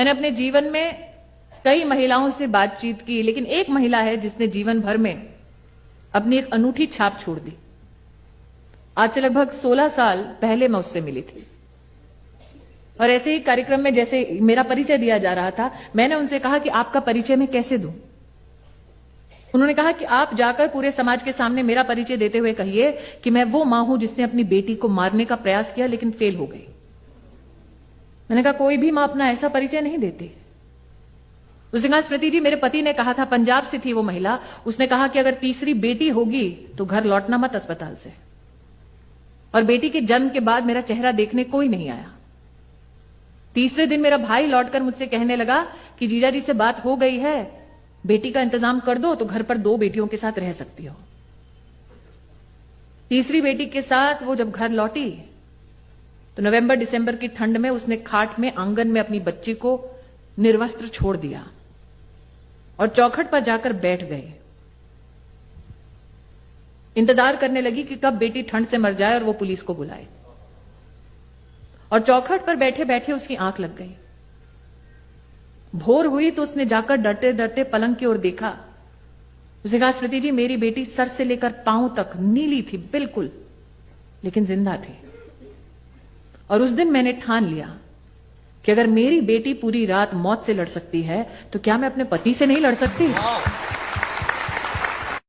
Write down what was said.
मैंने अपने जीवन में कई महिलाओं से बातचीत की, लेकिन एक महिला है जिसने जीवन भर में अपनी एक अनूठी छाप छोड़ दी। आज से लगभग 16 साल पहले मैं उससे मिली थी और ऐसे ही कार्यक्रम में जैसे मेरा परिचय दिया जा रहा था, मैंने उनसे कहा कि आपका परिचय मैं कैसे दूं। उन्होंने कहा कि आप जाकर पूरे समाज के सामने मेरा परिचय देते हुए कहिए कि मैं वो मां हूं जिसने अपनी बेटी को मारने का प्रयास किया लेकिन फेल हो गई। मैंने कहा कोई भी मां अपना ऐसा परिचय नहीं देती। उसने कहा स्मृति जी, मेरे पति ने कहा था, पंजाब से थी वो महिला, उसने कहा कि अगर तीसरी बेटी होगी तो घर लौटना मत अस्पताल से। और बेटी के जन्म के बाद मेरा चेहरा देखने कोई नहीं आया। तीसरे दिन मेरा भाई लौटकर मुझसे कहने लगा कि जीजा जी से बात हो गई है, बेटी का इंतजाम कर दो तो घर पर 2 बेटियों के साथ रह सकती हो। तीसरी बेटी के साथ वो जब घर लौटी तो नवंबर दिसंबर की ठंड में उसने खाट में आंगन में अपनी बच्ची को निर्वस्त्र छोड़ दिया और चौखट पर जाकर बैठ गए। इंतजार करने लगी कि कब बेटी ठंड से मर जाए और वो पुलिस को बुलाए। और चौखट पर बैठे बैठे उसकी आंख लग गई। भोर हुई तो उसने जाकर डरते डरते पलंग की ओर देखा। उसने कहा स्मृति जी, मेरी बेटी सर से लेकर पांव तक नीली थी बिल्कुल, लेकिन जिंदा थी। और उस दिन मैंने ठान लिया कि अगर मेरी बेटी पूरी रात मौत से लड़ सकती है तो क्या मैं अपने पति से नहीं लड़ सकती।